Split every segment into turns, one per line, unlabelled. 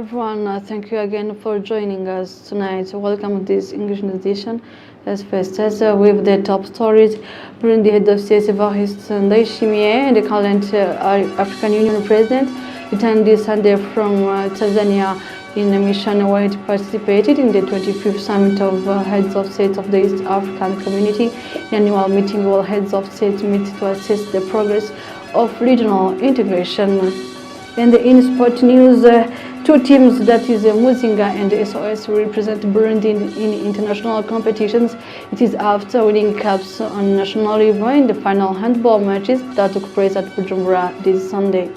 everyone. Thank you again for joining us tonight. Welcome to this English edition. Let's first start with the top stories. Burundi head of state Evariste Ndayishimiye and the current African Union president returned this Sunday from Tanzania in a mission where he participated in the 25th summit of heads of state of the East African Community. The annual meeting where heads of state meet to assess the progress of regional integration. And in sport news, two teams, that is Muzinga and SOS, will represent Burundi in international competitions. It is after winning caps on national level in the final handball matches that took place at Bujumbura this Sunday.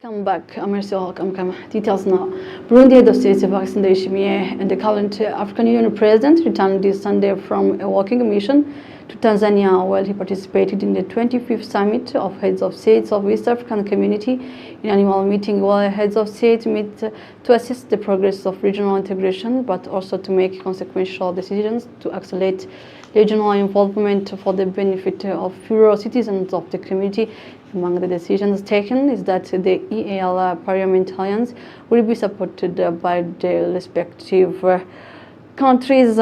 Welcome back. I'm Marcel Kamkam. Details now. Burundi head of state Evariste Ndayishimiye and the current African Union president returned this Sunday from a working mission to Tanzania while he participated in the 25th summit of heads of states of East African Community, an annual meeting where heads of state meet to assess the progress of regional integration, but also to make consequential decisions to accelerate regional involvement for the benefit of fewer citizens of the community. Among the decisions taken is that the EAL parliamentarians will be supported by the respective countries.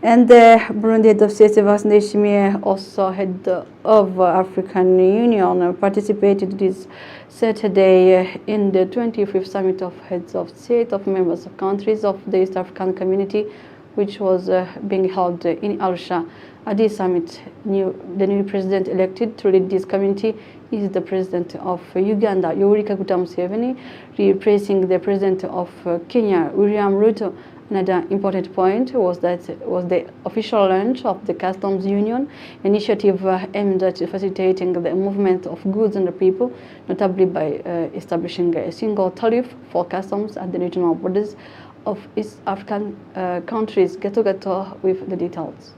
And Burundi head of state Evariste Ndayishimiye, also head of African Union, participated this Saturday in the 25th summit of heads of state of members of countries of the East African Community, which was being held in Arusha. At this summit, the new president elected to lead this committee is the president of Uganda, Yoweri Kaguta Museveni, replacing the president of Kenya, William Ruto. Another important point was the official launch of the Customs Union initiative aimed at facilitating the movement of goods and people, notably by establishing a single tariff for customs at the regional borders of East African countries. Gato with the details.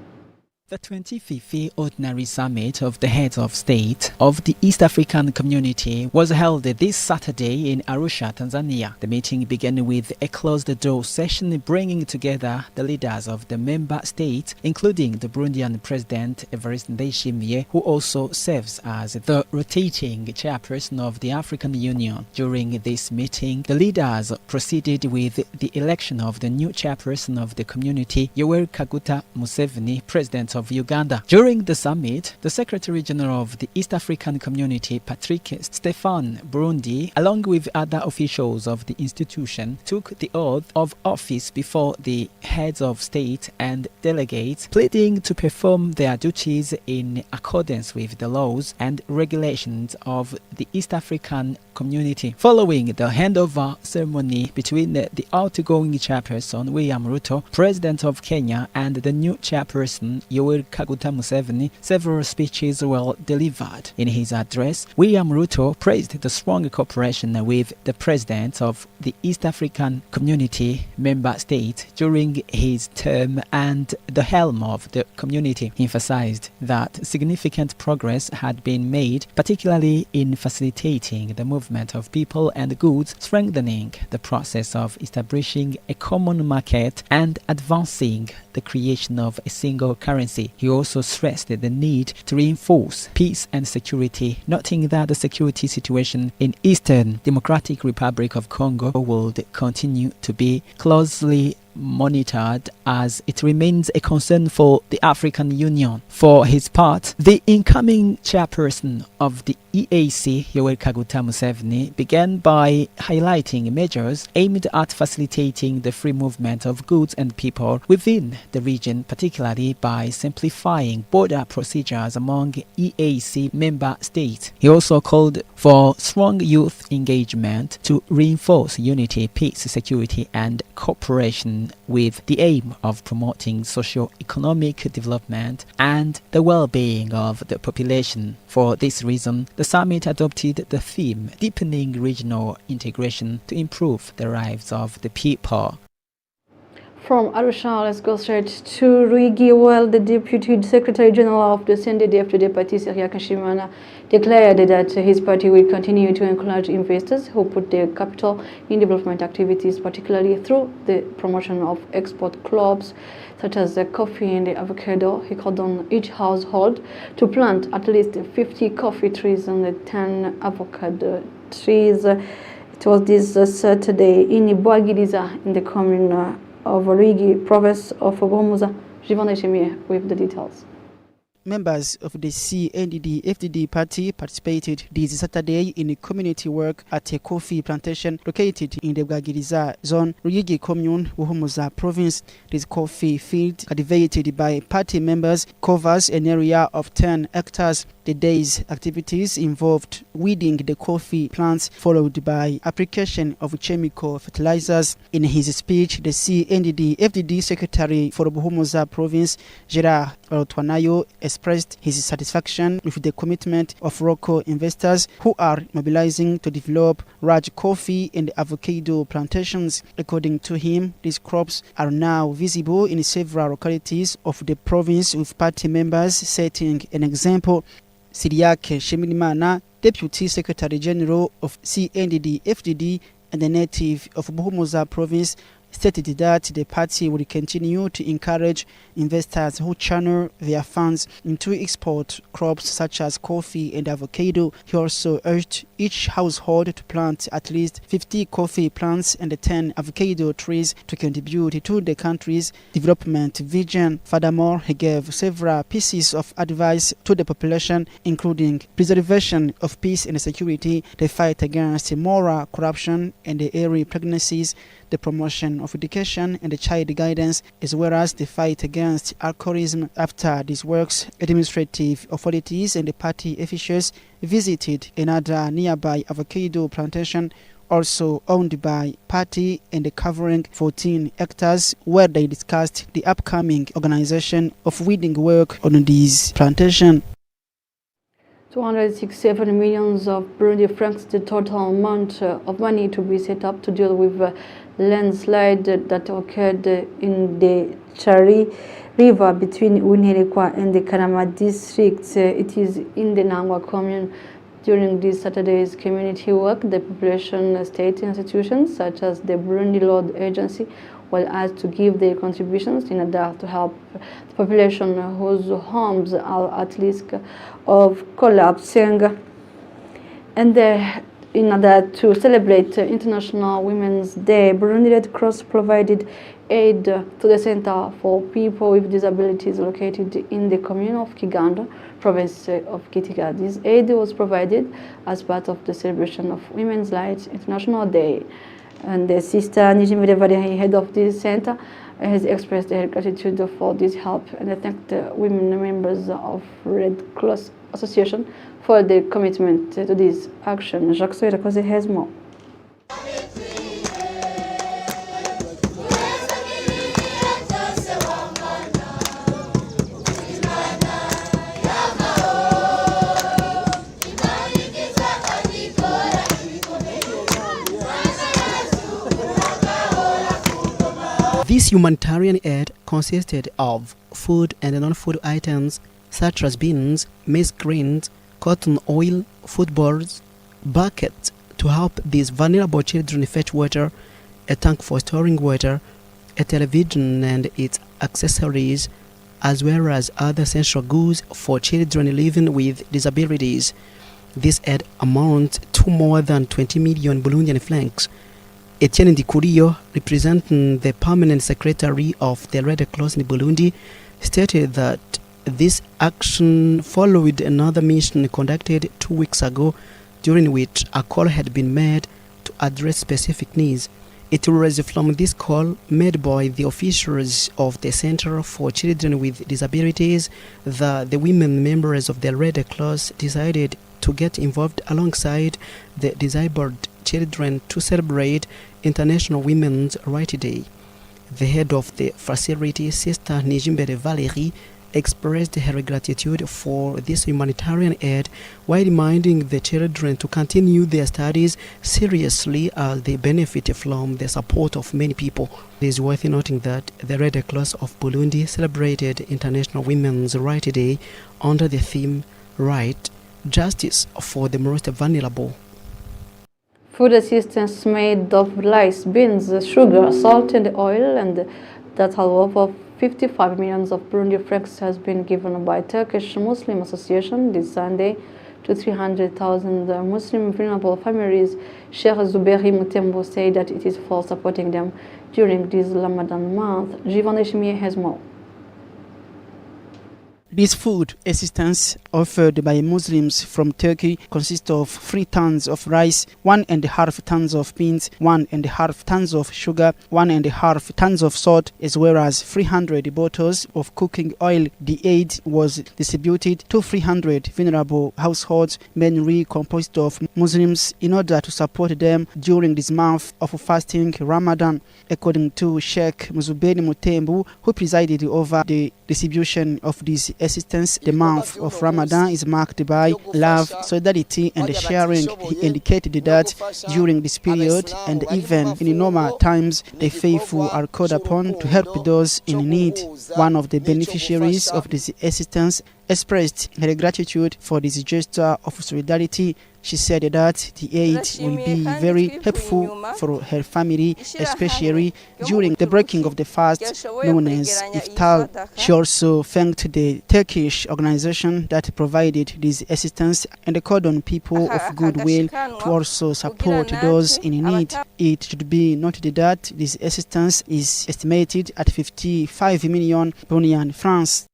The 25th Ordinary Summit of the Heads of State of the East African Community was held this Saturday in Arusha, Tanzania. The meeting began with a closed-door session bringing together the leaders of the member states, including the Burundian President Evariste Ndayishimiye, who also serves as the rotating chairperson of the African Union. During this meeting, the leaders proceeded with the election of the new chairperson of the community, Yoweri Kaguta Museveni, President of Uganda. During the summit, the Secretary General of the East African Community, Patrick Stéphane Burundi, along with other officials of the institution, took the oath of office before the heads of state and delegates, pleading to perform their duties in accordance with the laws and regulations of the East African Community. Following the handover ceremony between the outgoing chairperson, William Ruto, President of Kenya, and the new chairperson, Yoweri Kaguta Museveni, several speeches were delivered. In his address, William Ruto praised the strong cooperation with the presidents of the East African Community member state during his term and the helm of the community. He emphasized that significant progress had been made, particularly in facilitating the movement of people and goods, strengthening the process of establishing a common market and advancing the creation of a single currency. He also stressed the need to reinforce peace and security, noting that the security situation in Eastern Democratic Republic of Congo will continue to be closely monitored as it remains a concern for the African Union. For his part, the incoming chairperson of the EAC, Yoweri Kaguta Museveni, began by highlighting measures aimed at facilitating the free movement of goods and people within the region, particularly by simplifying border procedures among EAC member states. He also called for strong youth engagement to reinforce unity, peace, security, and cooperation with the aim of promoting socio-economic development and the well-being of the population. For this reason, the summit adopted the theme Deepening Regional Integration to Improve the Lives of the People.
From Arusha, let's go straight to Ruigi. Well, the Deputy Secretary General of the CNDD-FDD party, Seria Kashimana, declared that his party will continue to encourage investors who put their capital in development activities, particularly through the promotion of export crops such as the coffee and the avocado. He called on each household to plant at least 50 coffee trees and 10 avocado trees. It was this Saturday in Bwagiriza in the commune of Ruigi, province of Buhumuza. Jivon Eshemie with the details.
Members of the CNDD-FDD party participated this Saturday in community work at a coffee plantation located in the Bwagiriza zone, Ruigi commune, Buhumuza province. This coffee field, cultivated by party members, covers an area of 10 hectares. The day's activities involved weeding the coffee plants, followed by application of chemical fertilizers. In his speech, the CNDD-FDD Secretary for Buhumuza province, Gerard Oltwanayo, expressed his satisfaction with the commitment of local investors who are mobilizing to develop large coffee and avocado plantations. According to him, these crops are now visible in several localities of the province, with party members setting an example. Siriake Shemirimana, Deputy Secretary General of CNDD-FDD and a native of Buhumuza province, stated that the party will continue to encourage investors who channel their funds into export crops such as coffee and avocado. He also urged each household to plant at least 50 coffee plants and 10 avocado trees to contribute to the country's development vision. Furthermore, he gave several pieces of advice to the population, including preservation of peace and security, the fight against moral corruption and the early pregnancies, the promotion of education and the child guidance, as well as the fight against alcoholism. After these works, administrative authorities and the party officials visited another nearby avocado plantation, also owned by party and covering 14 hectares, where they discussed the upcoming organization of weeding work on this plantation.
267 millions of Burundi francs, the total amount of money to be set up to deal with a landslide that occurred in the Chari River between Unirikwa and the Kanama district. It is in the Nangwa commune. During this Saturday's community work, the population state institutions such as the Burundi Road Agency will ask to give their contributions in order to help the population whose homes are at risk of collapsing. And in order to celebrate International Women's Day, Burundi Red Cross provided aid to the Center for People with Disabilities located in the commune of Kiganda, province of Gitega. This aid was provided as part of the celebration of Women's Rights International Day. And the sister Nijimire Valeri, head of this center, has expressed her gratitude for this help and thanked the women members of Red Cross Association for their commitment to this action. Jacques Soirakoze has more.
This humanitarian aid consisted of food and non-food items such as beans, maize grains, cotton oil, footballs, buckets to help these vulnerable children fetch water, a tank for storing water, a television and its accessories, as well as other essential goods for children living with disabilities. This aid amounts to more than 20 million Burundian francs. Etienne Ndikurio, representing the permanent secretary of the Red Cross in Burundi, stated that this action followed another mission conducted 2 weeks ago, during which a call had been made to address specific needs. It was from this call made by the officials of the Center for Children with Disabilities that the women members of the Red Cross decided to get involved alongside the disabled children to celebrate International Women's Rights Day. The head of the facility, Sister Nijimbere Valeri, expressed her gratitude for this humanitarian aid while reminding the children to continue their studies seriously as they benefit from the support of many people. It is worth noting that the Red Cross of Burundi celebrated International Women's Rights Day under the theme Right, Justice for the Most Vulnerable.
Food assistance made of rice, beans, sugar, salt and oil, and total of 55 million of Burundi francs has been given by Turkish Muslim Association this Sunday to 300,000 Muslim vulnerable families. Sheikh Zuberi Mutembo said that it is for supporting them during this Ramadan month. Jivan Eshimiye has more.
This food assistance offered by Muslims from Turkey consists of 3 tons of rice, 1.5 tons of beans, 1.5 tons of sugar, 1.5 tons of salt, as well as 300 bottles of cooking oil. The aid was distributed to 300 vulnerable households, mainly composed of Muslims, in order to support them during this month of fasting Ramadan. According to Sheikh Zuberi Mutembo, who presided over the distribution of this assistance, the month of Ramadan is marked by love, solidarity and sharing. He indicated that during this period and even in normal times, the faithful are called upon to help those in need. One of the beneficiaries of this assistance expressed her gratitude for this gesture of solidarity. She said that the aid will be very helpful for her family, especially during the breaking of the fast known as Iftar. She also thanked the Turkish organization that provided this assistance and called on people of goodwill to also support those in need. It should be noted that this assistance is estimated at 55 million Burundian francs.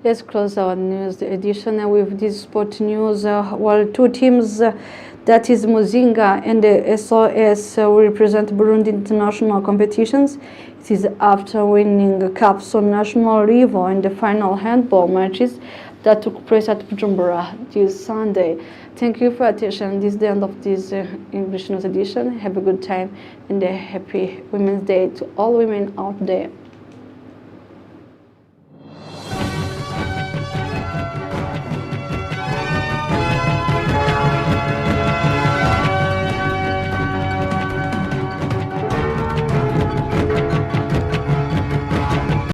Let's close our news edition with this sport news. While 2 teams, that is Muzinga and the SOS, will represent Burundi international competitions. It is after winning cups on national level in the final handball matches that took place at Bujumbura this Sunday. Thank you for your attention. This is the end of this English news edition. Have a good time and a happy Women's Day to all women out there.